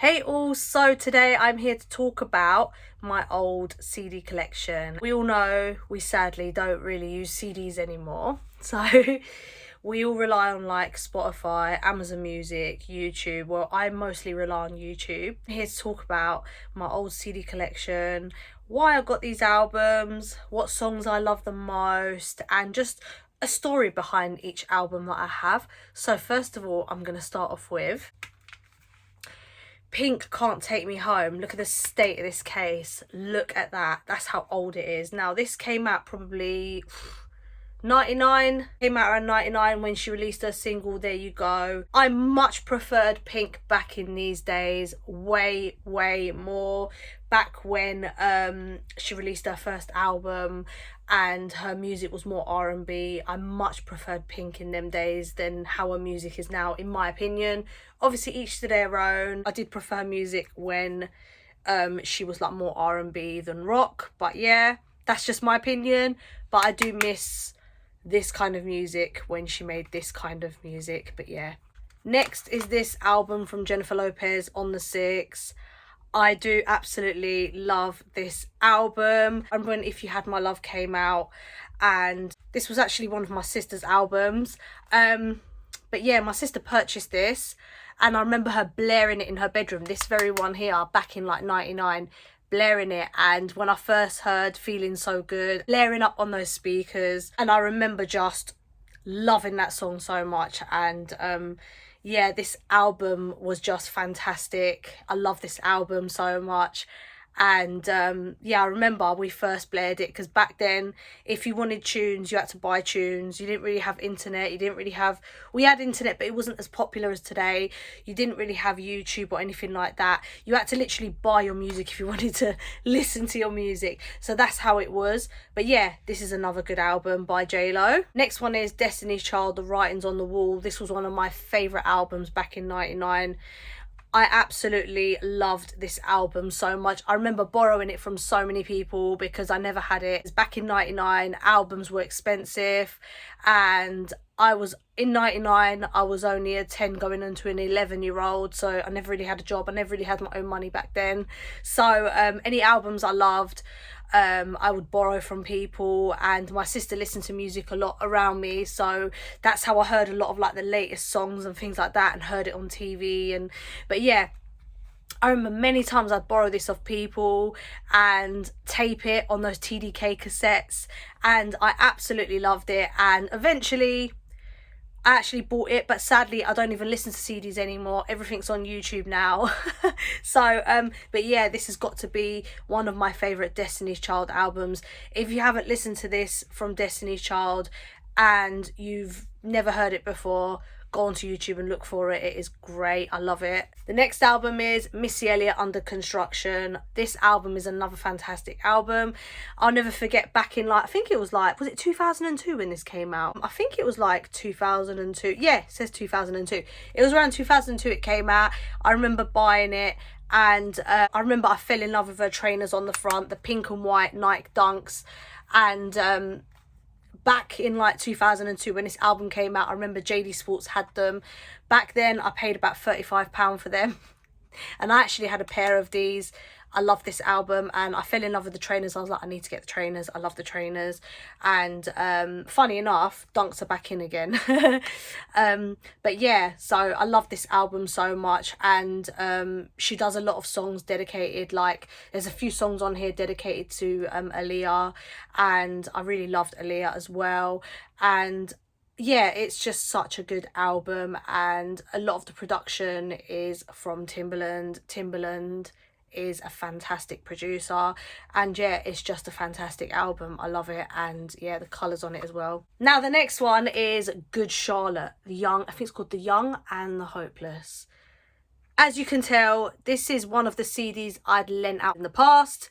Hey all, so today I'm here to talk about my old CD collection. We all know we sadly don't really use CDs anymore. So we all rely on like Spotify, Amazon Music, YouTube. Well, I mostly rely on YouTube. I'm here to talk about my old CD collection, why I got these albums, what songs I love the most, and just a story behind each album that I have. So first of all, I'm going to start off with Pink Can't Take Me Home. Look at the state of this case. Look at that. That's how old it is. Now, this came out probably 99. Came out around 99 when she released her single, There You Go. I much preferred Pink back in these days. Way more. Back when she released her first album and her music was more R&B. I much preferred Pink in them days than how her music is now, in my opinion. Obviously, each to their own. I did prefer music when she was like more R&B than rock. But yeah, that's just my opinion. But I do miss this kind of music when she made this kind of music. But yeah. Next is this album from Jennifer Lopez, On the Six. I do absolutely love this album. And when If You Had My Love came out, and this was actually one of my sister's albums. But yeah, my sister purchased this and I remember her blaring it in her bedroom, this very one here, back in like 99, blaring it. And when I first heard Feeling So Good, blaring up on those speakers, and I remember just loving that song so much. And yeah, this album was just fantastic. I love this album so much. And yeah, I remember we first blared it because back then if you wanted tunes you had to buy tunes. You didn't really have internet. You didn't really have, we had internet but it wasn't as popular as today. You didn't really have YouTube or anything like that. You had to literally buy your music if you wanted to listen to your music. So that's how it was. But yeah, this is another good album by J-Lo. Next one is Destiny's Child, The Writings on the Wall. This was one of my favourite albums back in 99. I absolutely loved this album so much. I remember borrowing it from so many people because I never had it. Back in 99, albums were expensive, and I was in 99, I was only a 10 going into an 11-year-old, so I never really had a job. I never really had my own money back then. So any albums I loved, I would borrow from people, and my sister listened to music a lot around me, so that's how I heard a lot of like the latest songs and things like that, and heard it on TV. And but yeah, I remember many times I'd borrow this off people and tape it on those TDK cassettes, and I absolutely loved it. And eventually I actually bought it, but sadly I don't even listen to CDs anymore. Everything's on YouTube now. So but yeah, this has got to be one of my favorite Destiny's Child albums. If you haven't listened to this from Destiny's Child and you've never heard it before, go onto YouTube and look for it. It is great. I love it. The next album is Missy Elliott, Under Construction. This album is another fantastic album. I'll never forget back in like, I think it was like, was it 2002 when this came out? I think it was like 2002. Yeah, it says 2002. It was around 2002 it came out. I remember buying it. And I remember I fell in love with her trainers on the front, the pink and white Nike Dunks. And back in like 2002 when this album came out, I remember JD Sports had them. Back then I paid about £35 for them. And I actually had a pair of these. I love this album, and I fell in love with the trainers. I was like, I need to get the trainers. I love the trainers. And funny enough, Dunks are back in again. But yeah, so I love this album so much. And she does a lot of songs dedicated, like there's a few songs on here dedicated to Aaliyah, and I really loved Aaliyah as well. And yeah, it's just such a good album, and a lot of the production is from Timbaland. Timbaland is a fantastic producer, and yeah, it's just a fantastic album. I love it. And yeah, the colours on it as well. Now the next one is Good Charlotte, the Young, I think it's called The Young and the Hopeless. As you can tell, this is one of the CDs I'd lent out in the past.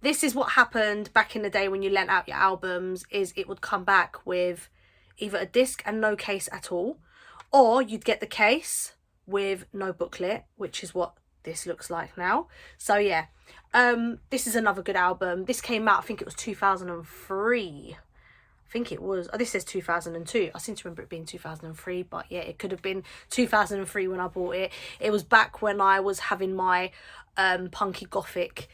This is what happened back in the day when you lent out your albums, is it would come back with either a disc and no case at all, or you'd get the case with no booklet, which is what this looks like now. So yeah, this is another good album. This came out, I think it was 2003. I think it was, oh, this says 2002. I seem to remember it being 2003, but yeah, it could have been 2003 when I bought it. It was back when I was having my punky gothic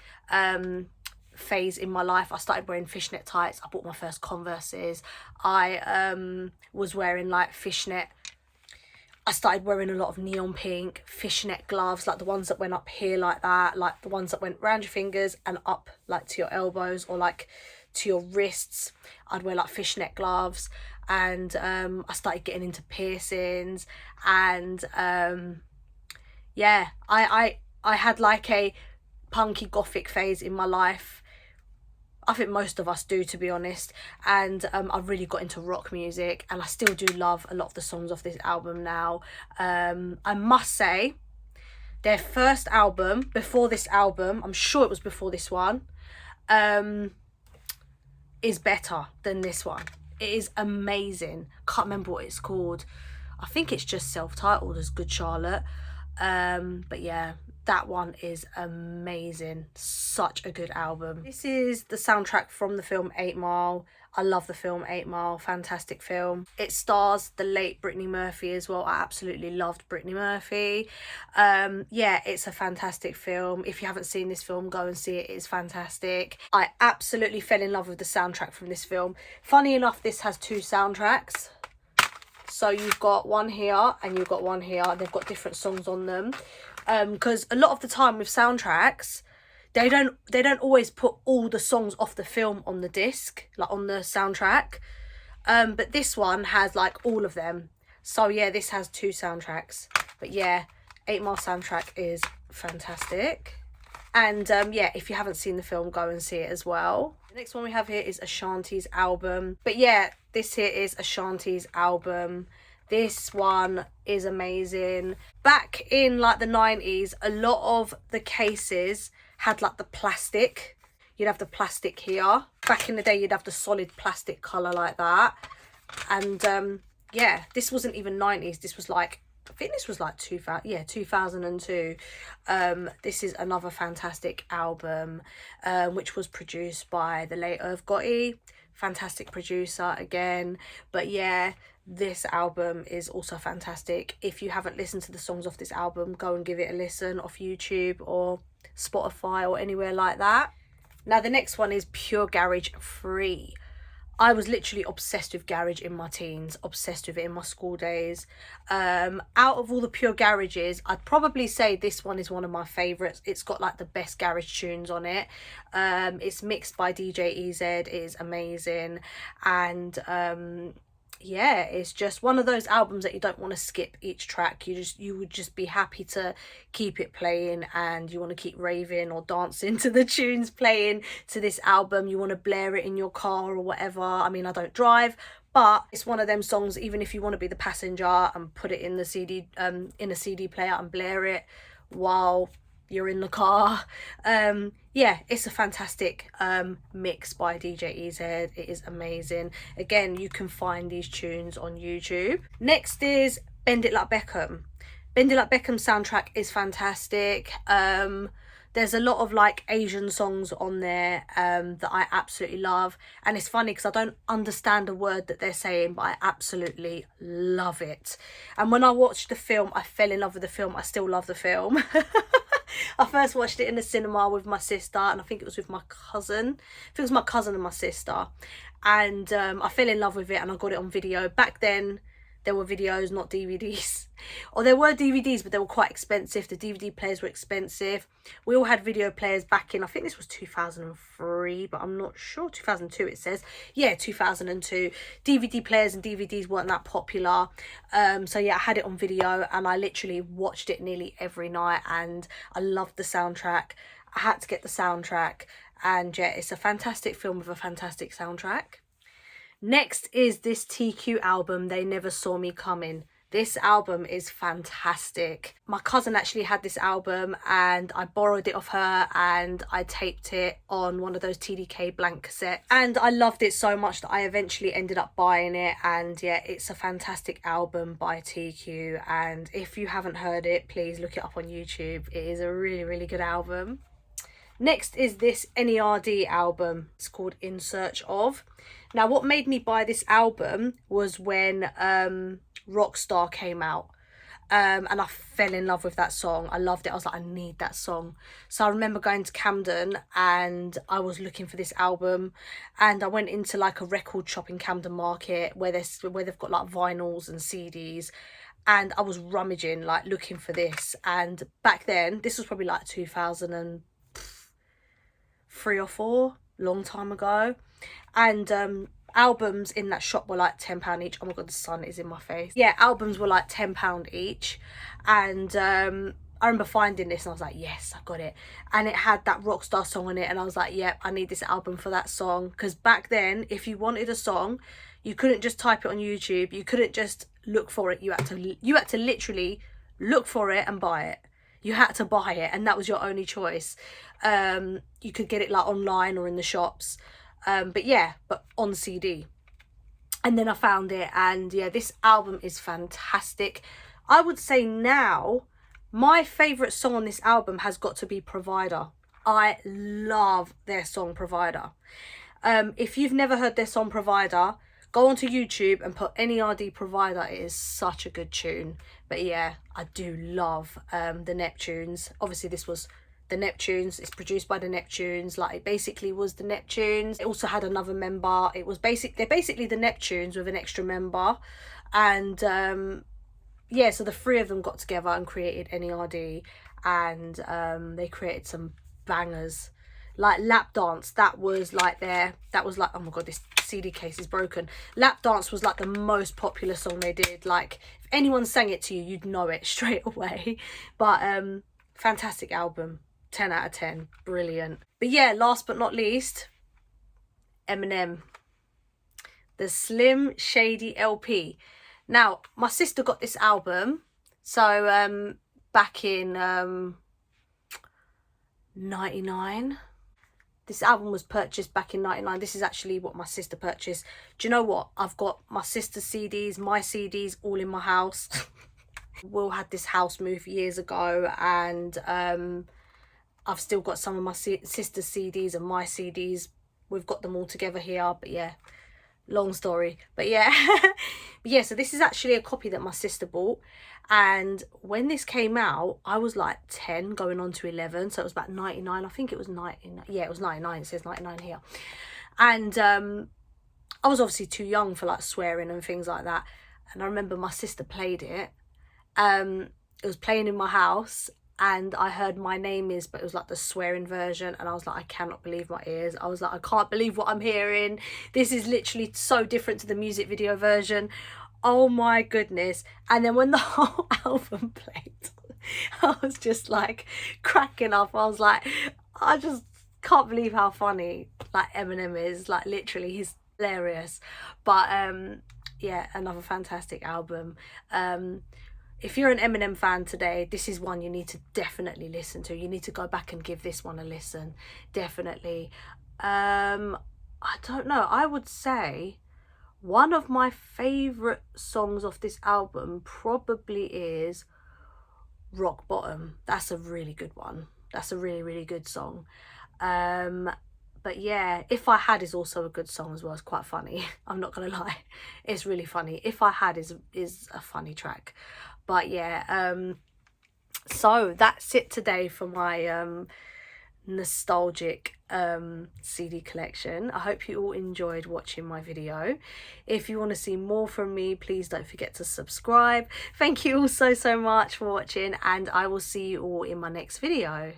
phase in my life. I started wearing fishnet tights. I bought my first Converses. I was wearing like fishnet. I started wearing a lot of neon pink fishnet gloves, like the ones that went up here like that, like the ones that went around your fingers and up like to your elbows or like to your wrists. I'd wear like fishnet gloves, and I started getting into piercings, and yeah, I had like a punky gothic phase in my life. I think most of us do, to be honest, and I really got into rock music, and I still do love a lot of the songs off this album now. I must say, their first album, before this album, I'm sure it was before this one, is better than this one. It is amazing. Can't remember what it's called. I think it's just self-titled as Good Charlotte. But yeah, that one is amazing. Such a good album. This is the soundtrack from the film 8 Mile. I love the film 8 Mile. Fantastic film. It stars the late Brittany Murphy as well. I absolutely loved Brittany Murphy. Yeah, it's a fantastic film. If you haven't seen this film, go and see it. It's fantastic. I absolutely fell in love with the soundtrack from this film. Funny enough, this has 2 soundtracks. So you've got one here and you've got one here. They've got different songs on them. Because a lot of the time with soundtracks, they don't always put all the songs off the film on the disc, like on the soundtrack. But this one has like all of them. So yeah, this has 2 soundtracks. But yeah, 8 Mile soundtrack is fantastic. And yeah, if you haven't seen the film, go and see it as well. The next one we have here is Ashanti's album. But yeah, this here is Ashanti's album. This one is amazing. Back in like the 90s, a lot of the cases had like the plastic. You'd have the plastic here. Back in the day, you'd have the solid plastic colour like that. And yeah, this wasn't even 90s. This was like, I think this was like 2002. This is another fantastic album, which was produced by the late Irv Gotti. Fantastic producer again. But yeah, this album is also fantastic. If you haven't listened to the songs off this album, go and give it a listen off YouTube or Spotify or anywhere like that. Now the next one is Pure Garage Free. I was literally obsessed with garage in my teens, obsessed with it in my school days. Out of all the Pure Garages, I'd probably say this one is one of my favourites. It's got like the best garage tunes on it. It's mixed by DJ EZ. It is amazing. And yeah, it's just one of those albums that you don't want to skip each track. You would just be happy to keep it playing, and you want to keep raving or dancing to the tunes playing to this album. You want to blare it in your car or whatever. I mean, I don't drive, but it's one of them songs, even if you want to be the passenger and put it in the CD in a CD player and blare it while you're in the car. Yeah, it's a fantastic mix by DJ EZ. It is amazing. Again, you can find these tunes on YouTube. Next is Bend It Like Beckham. Bend It Like Beckham soundtrack is fantastic. There's a lot of like Asian songs on there that I absolutely love, and it's funny because I don't understand a word that they're saying, but I absolutely love it. And when I watched the film, I fell in love with the film. I still love the film. I first watched it in the cinema with my sister, and I think it was with my cousin. I think it was my cousin and my sister. And I fell in love with it, and I got it on video. Back then, there were videos, not DVDs. Or there were DVDs, but they were quite expensive. The DVD players were expensive. We all had video players back in, I think this was 2003, but I'm not sure. 2002 it says. Yeah, 2002. DVD players and DVDs weren't that popular. So yeah, I had it on video, and I literally watched it nearly every night, and I loved the soundtrack. I had to get the soundtrack, and yeah, it's a fantastic film with a fantastic soundtrack. Next is this TQ album, They Never Saw Me Coming. This album is fantastic. My cousin actually had this album, and I borrowed it off her, and I taped it on one of those TDK blank cassettes, and I loved it so much that I eventually ended up buying it. And yeah, it's a fantastic album by TQ, and if you haven't heard it, please look it up on YouTube. It is a really, really good album. Next is this NERD album. It's called In Search Of. Now, what made me buy this album was when Rockstar came out. And I fell in love with that song. I loved it. I was like, I need that song. So I remember going to Camden and I was looking for this album, and I went into like a record shop in Camden Market where they've got like vinyls and CDs, and I was rummaging, like looking for this. And back then, this was probably like 2003 or 4, long time ago, and albums in that shop were like £10 each. Oh my god, the sun is in my face. Yeah, albums were like £10 each, and I remember finding this and I was like, yes, I got it. And it had that Rockstar song on it, and I was like, yep, I need this album for that song. Because back then, if you wanted a song, you couldn't just type it on YouTube, you couldn't just look for it, you had to literally look for it and buy it. You had to buy it, and that was your only choice. You could get it like online or in the shops, but on CD. And then I found it, and yeah, this album is fantastic. I would say now my favourite song on this album has got to be Provider. I love their song Provider. If you've never heard their song Provider, go onto YouTube and put NERD Provider. It is such a good tune. But yeah, I do love the Neptunes. Obviously this was the Neptunes. It's produced by the Neptunes. Like, it basically was the Neptunes. It also had another member. They're basically the Neptunes with an extra member. And yeah, so the three of them got together and created NERD, and they created some bangers. Like Lap Dance, that was like, oh my god, this CD case is broken. Lap Dance was like the most popular song they did. Like, if anyone sang it to you, you'd know it straight away. But fantastic album, 10 out of 10, brilliant. But yeah, last but not least, Eminem, the Slim Shady LP. Now, my sister got this album, so back in 99. This album was purchased back in 99. This is actually what my sister purchased. Do you know what? I've got my sister's CDs, my CDs, all in my house. Will had this house move years ago, and I've still got some of my sister's CDs and my CDs. We've got them all together here, but yeah, long story. But yeah, but yeah, so this is actually a copy that my sister bought. And when this came out, I was like 10 going on to 11, so it was about 99. I think it was 99. Yeah, it was 99. It says 99 here. And I was obviously too young for like swearing and things like that. And I remember my sister played it. It was playing in my house, and I heard My Name Is, but it was like the swearing version, and I was like, I cannot believe my ears. I was like, I can't believe what I'm hearing. This is literally so different to the music video version. Oh my goodness. And then when the whole album played, I was just like cracking up. I was like, I just can't believe how funny like Eminem is. Like, literally, he's hilarious. But yeah, another fantastic album. If you're an Eminem fan today, this is one you need to definitely listen to. You need to go back and give this one a listen, definitely. I don't know, I would say one of my favourite songs off this album probably is Rock Bottom. That's a really good one. That's a really, really good song. But yeah, If I Had is also a good song as well. It's quite funny. I'm not gonna lie, it's really funny. If I Had is a funny track. But yeah, so that's it today for my nostalgic CD collection. I hope you all enjoyed watching my video. If you want to see more from me, please don't forget to subscribe. Thank you all so much for watching, and I will see you all in my next video.